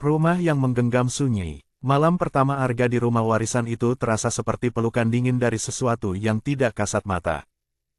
Rumah yang menggenggam sunyi. Malam pertama Arga di rumah warisan itu terasa seperti pelukan dingin dari sesuatu yang tidak kasat mata.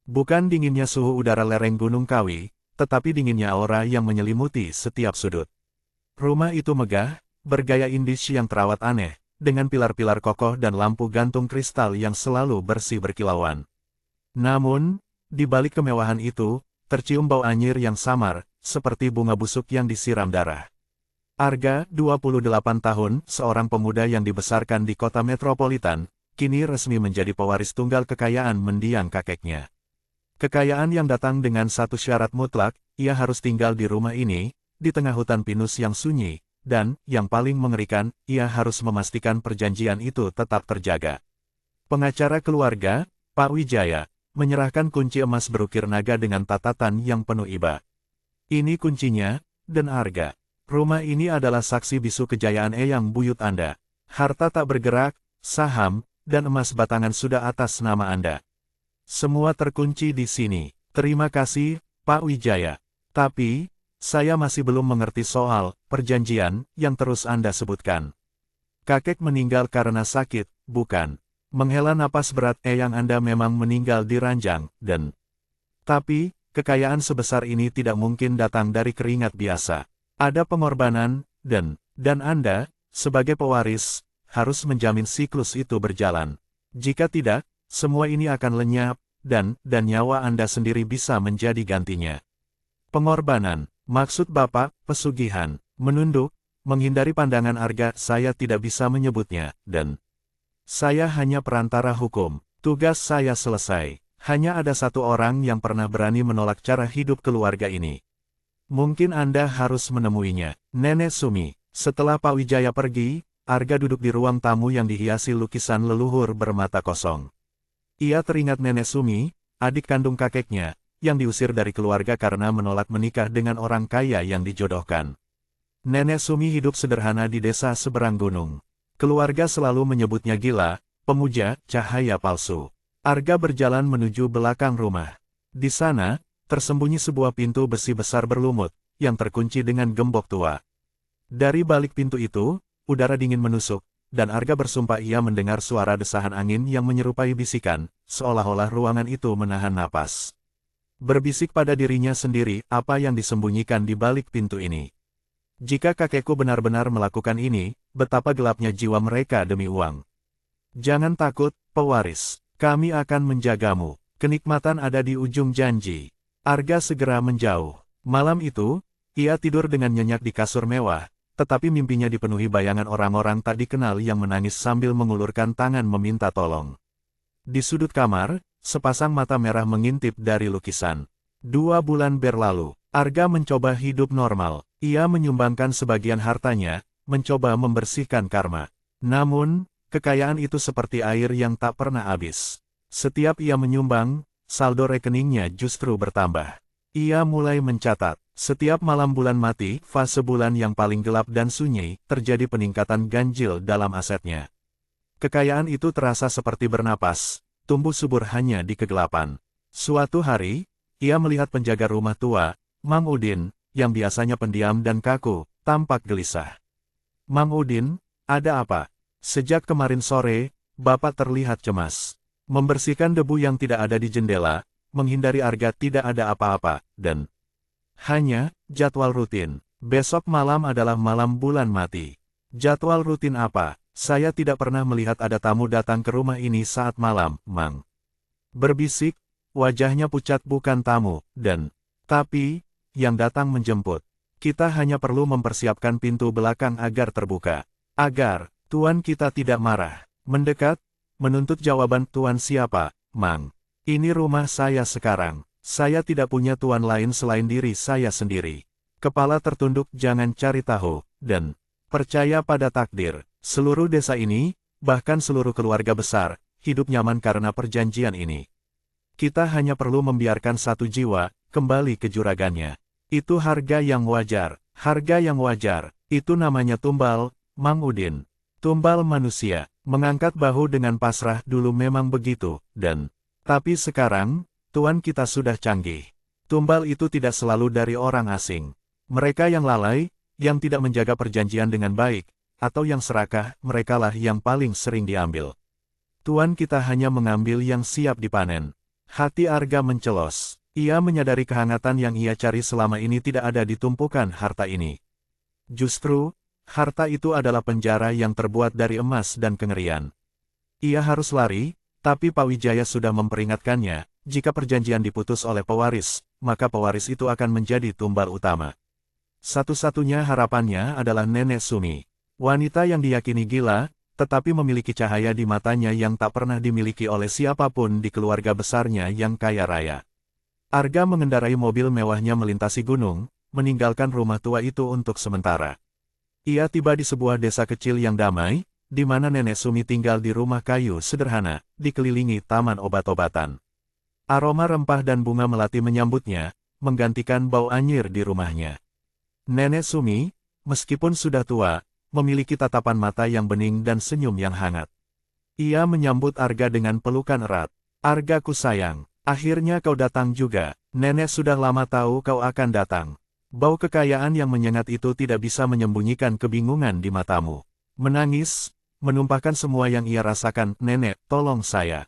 Bukan dinginnya suhu udara lereng Gunung Kawi, tetapi dinginnya aura yang menyelimuti setiap sudut. Rumah itu megah, bergaya Indis yang terawat aneh, dengan pilar-pilar kokoh dan lampu gantung kristal yang selalu bersih berkilauan. Namun, di balik kemewahan itu, tercium bau anyir yang samar, seperti bunga busuk yang disiram darah. Arga, 28 tahun, seorang pemuda yang dibesarkan di kota metropolitan, kini resmi menjadi pewaris tunggal kekayaan mendiang kakeknya. Kekayaan yang datang dengan satu syarat mutlak, ia harus tinggal di rumah ini, di tengah hutan pinus yang sunyi, dan, yang paling mengerikan, ia harus memastikan perjanjian itu tetap terjaga. Pengacara keluarga, Pak Wijaya, menyerahkan kunci emas berukir naga dengan tatatan yang penuh iba. Ini kuncinya, dan Arga. Rumah ini adalah saksi bisu kejayaan Eyang Buyut Anda. Harta tak bergerak, saham, dan emas batangan sudah atas nama Anda. Semua terkunci di sini. Terima kasih, Pak Wijaya. Tapi, saya masih belum mengerti soal perjanjian yang terus Anda sebutkan. Kakek meninggal karena sakit, bukan? Menghela napas berat, Eyang Anda memang meninggal di ranjang, dan... Tapi, kekayaan sebesar ini tidak mungkin datang dari keringat biasa. Ada pengorbanan, dan Anda, sebagai pewaris, harus menjamin siklus itu berjalan. Jika tidak, semua ini akan lenyap, dan nyawa Anda sendiri bisa menjadi gantinya. Pengorbanan, maksud Bapak, pesugihan, menunduk, menghindari pandangan Arga, saya tidak bisa menyebutnya, dan saya hanya perantara hukum. Tugas saya selesai. Hanya ada satu orang yang pernah berani menolak cara hidup keluarga ini. Mungkin Anda harus menemuinya. Nenek Sumi. Setelah Pak Wijaya pergi, Arga duduk di ruang tamu yang dihiasi lukisan leluhur bermata kosong. Ia teringat Nenek Sumi, adik kandung kakeknya, yang diusir dari keluarga karena menolak menikah dengan orang kaya yang dijodohkan. Nenek Sumi hidup sederhana di desa seberang gunung. Keluarga selalu menyebutnya gila, pemuja, cahaya palsu. Arga berjalan menuju belakang rumah. Di sana, tersembunyi sebuah pintu besi besar berlumut, yang terkunci dengan gembok tua. Dari balik pintu itu, udara dingin menusuk, dan Arga bersumpah ia mendengar suara desahan angin yang menyerupai bisikan, seolah-olah ruangan itu menahan napas. Berbisik pada dirinya sendiri, apa yang disembunyikan di balik pintu ini. Jika kakekku benar-benar melakukan ini, betapa gelapnya jiwa mereka demi uang. Jangan takut, pewaris. Kami akan menjagamu. Kenikmatan ada di ujung janji. Arga segera menjauh. Malam itu, ia tidur dengan nyenyak di kasur mewah, tetapi mimpinya dipenuhi bayangan orang-orang tak dikenal yang menangis sambil mengulurkan tangan meminta tolong. Di sudut kamar, sepasang mata merah mengintip dari lukisan. 2 bulan berlalu, Arga mencoba hidup normal. Ia menyumbangkan sebagian hartanya, mencoba membersihkan karma. Namun, kekayaan itu seperti air yang tak pernah habis. Setiap ia menyumbang, saldo rekeningnya justru bertambah. Ia mulai mencatat, setiap malam bulan mati, fase bulan yang paling gelap dan sunyi, terjadi peningkatan ganjil dalam asetnya. Kekayaan itu terasa seperti bernapas, tumbuh subur hanya di kegelapan. Suatu hari, ia melihat penjaga rumah tua, Mang Udin, yang biasanya pendiam dan kaku, tampak gelisah. Mang Udin, ada apa? Sejak kemarin sore, Bapak terlihat cemas. Membersihkan debu yang tidak ada di jendela, menghindari Arga tidak ada apa-apa, dan hanya jadwal rutin. Besok malam adalah malam bulan mati. Jadwal rutin apa? Saya tidak pernah melihat ada tamu datang ke rumah ini saat malam, Mang. Berbisik, wajahnya pucat bukan tamu, dan tapi, yang datang menjemput. Kita hanya perlu mempersiapkan pintu belakang agar terbuka. Agar tuan kita tidak marah. Mendekat, menuntut jawaban tuan siapa, Mang. Ini rumah saya sekarang. Saya tidak punya tuan lain selain diri saya sendiri. Kepala tertunduk jangan cari tahu, dan percaya pada takdir. Seluruh desa ini, bahkan seluruh keluarga besar, hidup nyaman karena perjanjian ini. Kita hanya perlu membiarkan satu jiwa, kembali ke juragannya. Itu harga yang wajar. Harga yang wajar. Itu namanya tumbal, Mang Udin. Tumbal manusia. Mengangkat bahu dengan pasrah dulu memang begitu, dan tapi sekarang, tuan kita sudah canggih. Tumbal itu tidak selalu dari orang asing. Mereka yang lalai, yang tidak menjaga perjanjian dengan baik, atau yang serakah, merekalah yang paling sering diambil. Tuan kita hanya mengambil yang siap dipanen. Hati Arga mencelos. Ia menyadari kehangatan yang ia cari selama ini tidak ada di tumpukan harta ini. Justru, harta itu adalah penjara yang terbuat dari emas dan kengerian. Ia harus lari, tapi Pak Wijaya sudah memperingatkannya, jika perjanjian diputus oleh pewaris, maka pewaris itu akan menjadi tumbal utama. Satu-satunya harapannya adalah Nenek Sumi. Wanita yang diyakini gila, tetapi memiliki cahaya di matanya yang tak pernah dimiliki oleh siapapun di keluarga besarnya yang kaya raya. Arga mengendarai mobil mewahnya melintasi gunung, meninggalkan rumah tua itu untuk sementara. Ia tiba di sebuah desa kecil yang damai, di mana Nenek Sumi tinggal di rumah kayu sederhana, dikelilingi taman obat-obatan. Aroma rempah dan bunga melati menyambutnya, menggantikan bau anyir di rumahnya. Nenek Sumi, meskipun sudah tua, memiliki tatapan mata yang bening dan senyum yang hangat. Ia menyambut Arga dengan pelukan erat. Argaku sayang, akhirnya kau datang juga. Nenek sudah lama tahu kau akan datang. Bau kekayaan yang menyengat itu tidak bisa menyembunyikan kebingungan di matamu. Menangis, menumpahkan semua yang ia rasakan. Nenek, tolong saya.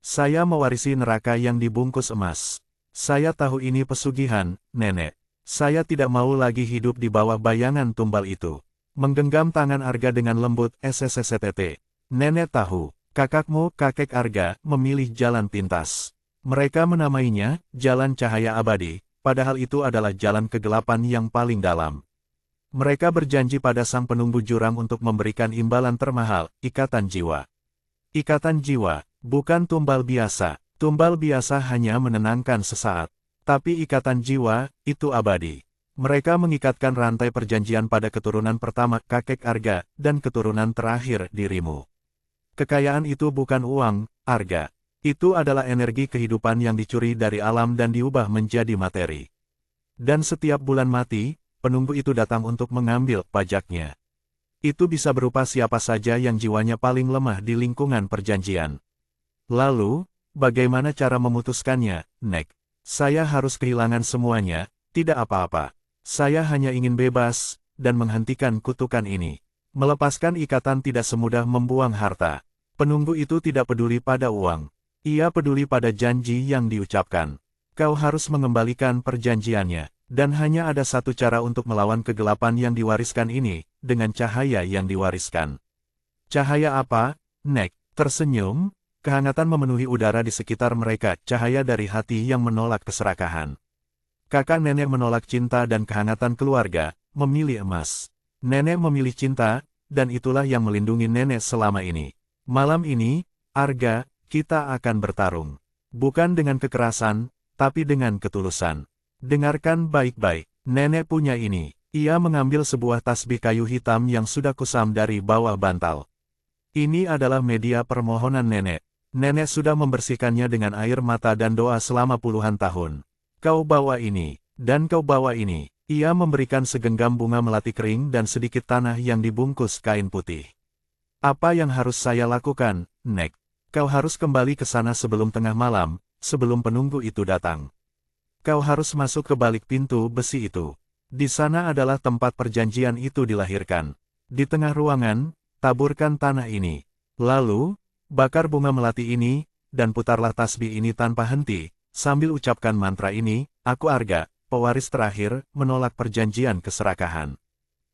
Saya mewarisi neraka yang dibungkus emas. Saya tahu ini pesugihan, Nenek. Saya tidak mau lagi hidup di bawah bayangan tumbal itu. Menggenggam tangan Arga dengan lembut, SSSTT. Nenek tahu, kakakmu, kakek Arga, memilih jalan pintas. Mereka menamainya, Jalan Cahaya Abadi, padahal itu adalah jalan kegelapan yang paling dalam. Mereka berjanji pada sang penunggu jurang untuk memberikan imbalan termahal, ikatan jiwa. Ikatan jiwa, bukan tumbal biasa. Tumbal biasa hanya menenangkan sesaat. Tapi ikatan jiwa, itu abadi. Mereka mengikatkan rantai perjanjian pada keturunan pertama kakek Arga, dan keturunan terakhir dirimu. Kekayaan itu bukan uang, Arga. Itu adalah energi kehidupan yang dicuri dari alam dan diubah menjadi materi. Dan setiap bulan mati, penunggu itu datang untuk mengambil pajaknya. Itu bisa berupa siapa saja yang jiwanya paling lemah di lingkungan perjanjian. Lalu, bagaimana cara memutuskannya, Nek? Saya harus kehilangan semuanya, tidak apa-apa. Saya hanya ingin bebas, dan menghentikan kutukan ini. Melepaskan ikatan tidak semudah membuang harta. Penunggu itu tidak peduli pada uang. Ia peduli pada janji yang diucapkan. Kau harus mengembalikan perjanjiannya. Dan hanya ada satu cara untuk melawan kegelapan yang diwariskan ini, dengan cahaya yang diwariskan. Cahaya apa, Nek? Tersenyum, kehangatan memenuhi udara di sekitar mereka, cahaya dari hati yang menolak keserakahan. Kakak nenek menolak cinta dan kehangatan keluarga, memilih emas. Nenek memilih cinta, dan itulah yang melindungi nenek selama ini. Malam ini, Arga, kita akan bertarung. Bukan dengan kekerasan, tapi dengan ketulusan. Dengarkan baik-baik, nenek punya ini. Ia mengambil sebuah tasbih kayu hitam yang sudah kusam dari bawah bantal. Ini adalah media permohonan nenek. Nenek sudah membersihkannya dengan air mata dan doa selama puluhan tahun. Kau bawa ini, dan kau bawa ini. Ia memberikan segenggam bunga melati kering dan sedikit tanah yang dibungkus kain putih. Apa yang harus saya lakukan, Nek? Kau harus kembali ke sana sebelum tengah malam, sebelum penunggu itu datang. Kau harus masuk ke balik pintu besi itu. Di sana adalah tempat perjanjian itu dilahirkan. Di tengah ruangan, taburkan tanah ini. Lalu, bakar bunga melati ini, dan putarlah tasbih ini tanpa henti. Sambil ucapkan mantra ini, aku Arga, pewaris terakhir, menolak perjanjian keserakahan.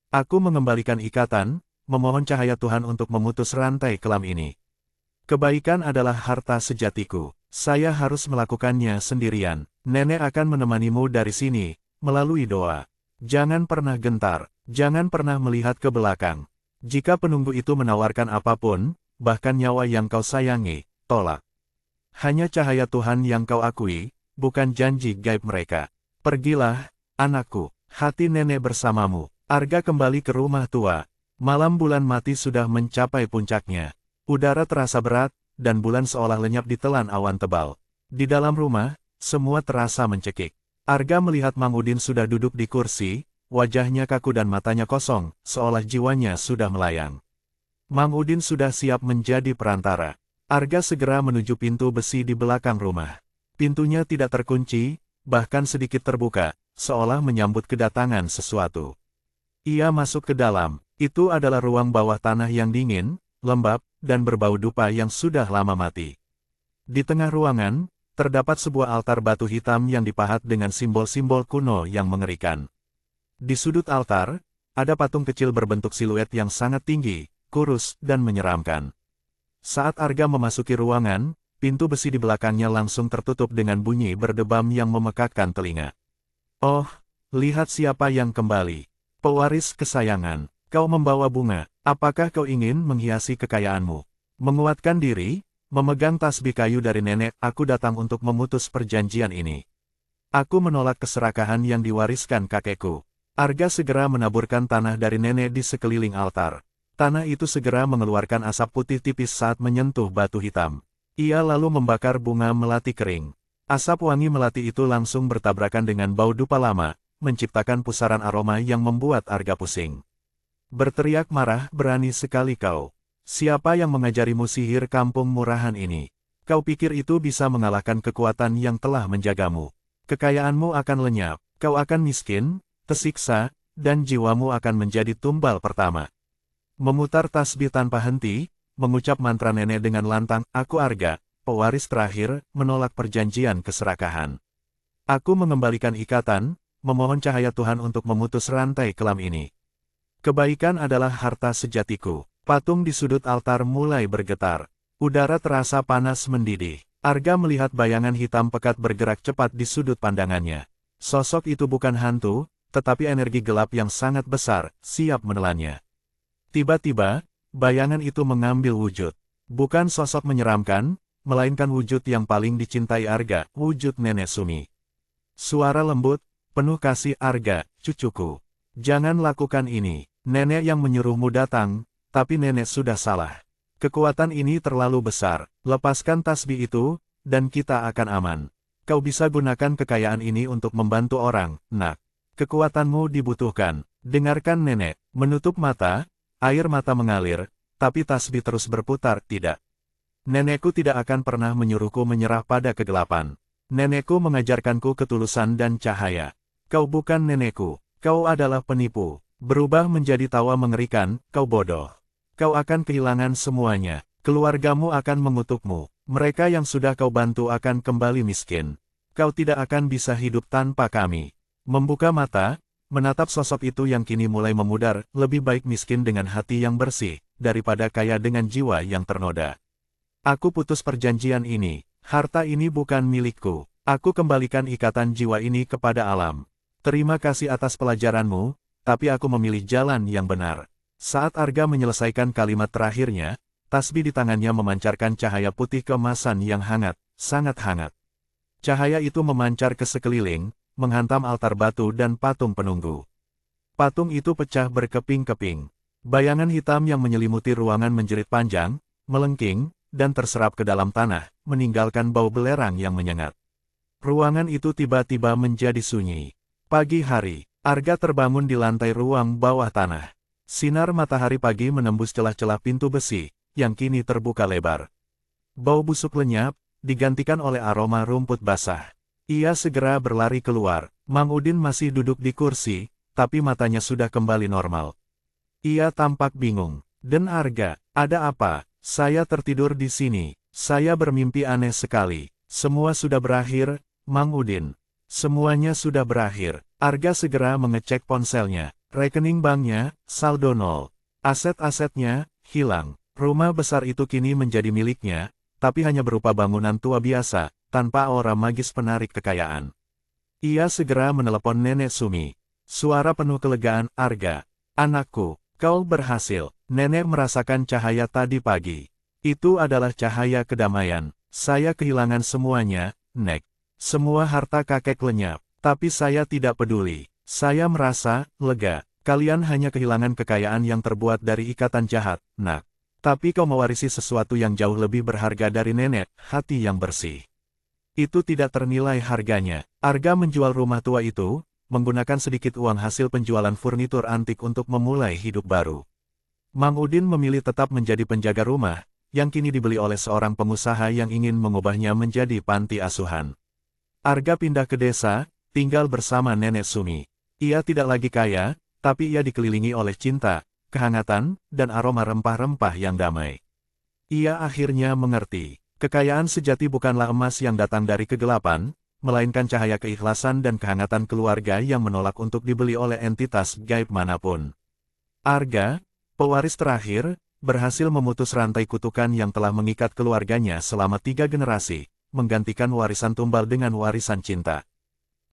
Aku mengembalikan ikatan, memohon cahaya Tuhan untuk memutus rantai kelam ini. Kebaikan adalah harta sejatiku. Saya harus melakukannya sendirian. Nenek akan menemanimu dari sini, melalui doa. Jangan pernah gentar, jangan pernah melihat ke belakang. Jika penunggu itu menawarkan apapun, bahkan nyawa yang kau sayangi, tolak. Hanya cahaya Tuhan yang kau akui, bukan janji gaib mereka. Pergilah, anakku, hati nenek bersamamu. Arga kembali ke rumah tua. Malam bulan mati sudah mencapai puncaknya. Udara terasa berat, dan bulan seolah lenyap ditelan awan tebal. Di dalam rumah, semua terasa mencekik. Arga melihat Mang Udin sudah duduk di kursi, wajahnya kaku dan matanya kosong, seolah jiwanya sudah melayang. Mang Udin sudah siap menjadi perantara. Arga segera menuju pintu besi di belakang rumah. Pintunya tidak terkunci, bahkan sedikit terbuka, seolah menyambut kedatangan sesuatu. Ia masuk ke dalam. Itu adalah ruang bawah tanah yang dingin, lembab, dan berbau dupa yang sudah lama mati. Di tengah ruangan, terdapat sebuah altar batu hitam yang dipahat dengan simbol-simbol kuno yang mengerikan. Di sudut altar, ada patung kecil berbentuk siluet yang sangat tinggi, kurus, dan menyeramkan. Saat Arga memasuki ruangan, pintu besi di belakangnya langsung tertutup dengan bunyi berdebam yang memekakkan telinga. Oh, lihat siapa yang kembali. Pewaris kesayangan, kau membawa bunga. Apakah kau ingin menghiasi kekayaanmu? Menguatkan diri, memegang tasbih kayu dari nenek, aku datang untuk memutus perjanjian ini. Aku menolak keserakahan yang diwariskan kakekku. Arga segera menaburkan tanah dari nenek di sekeliling altar. Tanah itu segera mengeluarkan asap putih tipis saat menyentuh batu hitam. Ia lalu membakar bunga melati kering. Asap wangi melati itu langsung bertabrakan dengan bau dupa lama, menciptakan pusaran aroma yang membuat Arga pusing. Berteriak marah, berani sekali kau. Siapa yang mengajarimu sihir kampung murahan ini? Kau pikir itu bisa mengalahkan kekuatan yang telah menjagamu? Kekayaanmu akan lenyap, kau akan miskin, tersiksa, dan jiwamu akan menjadi tumbal pertama. Memutar tasbih tanpa henti, mengucap mantra nenek dengan lantang, aku Arga, pewaris terakhir, menolak perjanjian keserakahan. Aku mengembalikan ikatan, memohon cahaya Tuhan untuk memutus rantai kelam ini. Kebaikan adalah harta sejatiku. Patung di sudut altar mulai bergetar. Udara terasa panas mendidih. Arga melihat bayangan hitam pekat bergerak cepat di sudut pandangannya. Sosok itu bukan hantu, tetapi energi gelap yang sangat besar, siap menelannya. Tiba-tiba, bayangan itu mengambil wujud. Bukan sosok menyeramkan, melainkan wujud yang paling dicintai Arga, wujud Nenek Sumi. Suara lembut, penuh kasih, Arga, cucuku. Jangan lakukan ini. Nenek yang menyuruhmu datang, tapi nenek sudah salah. Kekuatan ini terlalu besar. Lepaskan tasbih itu, dan kita akan aman. Kau bisa gunakan kekayaan ini untuk membantu orang, nak. Kekuatanmu dibutuhkan. Dengarkan nenek. Menutup mata, air mata mengalir, tapi tasbih terus berputar, tidak. Nenekku tidak akan pernah menyuruhku menyerah pada kegelapan. Nenekku mengajarkanku ketulusan dan cahaya. Kau bukan nenekku. Kau adalah penipu. Berubah menjadi tawa mengerikan, kau bodoh. Kau akan kehilangan semuanya. Keluargamu akan mengutukmu. Mereka yang sudah kau bantu akan kembali miskin. Kau tidak akan bisa hidup tanpa kami. Membuka mata, menatap sosok itu yang kini mulai memudar, lebih baik miskin dengan hati yang bersih, daripada kaya dengan jiwa yang ternoda. Aku putus perjanjian ini. Harta ini bukan milikku. Aku kembalikan ikatan jiwa ini kepada alam. Terima kasih atas pelajaranmu, tapi aku memilih jalan yang benar. Saat Arga menyelesaikan kalimat terakhirnya, tasbih di tangannya memancarkan cahaya putih keemasan yang hangat, sangat hangat. Cahaya itu memancar ke sekeliling, menghantam altar batu dan patung penunggu. Patung itu pecah berkeping-keping. Bayangan hitam yang menyelimuti ruangan menjerit panjang, melengking, dan terserap ke dalam tanah, meninggalkan bau belerang yang menyengat. Ruangan itu tiba-tiba menjadi sunyi. Pagi hari, Arga terbangun di lantai ruang bawah tanah. Sinar matahari pagi menembus celah-celah pintu besi, yang kini terbuka lebar. Bau busuk lenyap, digantikan oleh aroma rumput basah. Ia segera berlari keluar. Mang Udin masih duduk di kursi, tapi matanya sudah kembali normal. Ia tampak bingung. Dan Arga, ada apa? Saya tertidur di sini. Saya bermimpi aneh sekali. Semua sudah berakhir, Mang Udin. Semuanya sudah berakhir. Arga segera mengecek ponselnya. Rekening banknya, saldo nol. Aset-asetnya, hilang. Rumah besar itu kini menjadi miliknya, tapi hanya berupa bangunan tua biasa, tanpa aura magis penarik kekayaan. Ia segera menelepon Nenek Sumi. Suara penuh kelegaan, Arga. Anakku, kau berhasil. Nenek merasakan cahaya tadi pagi. Itu adalah cahaya kedamaian. Saya kehilangan semuanya, Nek. Semua harta kakek lenyap, tapi saya tidak peduli. Saya merasa lega. Kalian hanya kehilangan kekayaan yang terbuat dari ikatan jahat, nak. Tapi kau mewarisi sesuatu yang jauh lebih berharga dari nenek, hati yang bersih. Itu tidak ternilai harganya. Arga menjual rumah tua itu, menggunakan sedikit uang hasil penjualan furnitur antik untuk memulai hidup baru. Mang Udin memilih tetap menjadi penjaga rumah, yang kini dibeli oleh seorang pengusaha yang ingin mengubahnya menjadi panti asuhan. Arga pindah ke desa, tinggal bersama Nenek Sumi. Ia tidak lagi kaya, Tapi ia dikelilingi oleh cinta, kehangatan, dan aroma rempah-rempah yang damai. Ia akhirnya mengerti, kekayaan sejati bukanlah emas yang datang dari kegelapan, melainkan cahaya keikhlasan dan kehangatan keluarga yang menolak untuk dibeli oleh entitas gaib manapun. Arga, pewaris terakhir, berhasil memutus rantai kutukan yang telah mengikat keluarganya selama 3 generasi, menggantikan warisan tumbal dengan warisan cinta.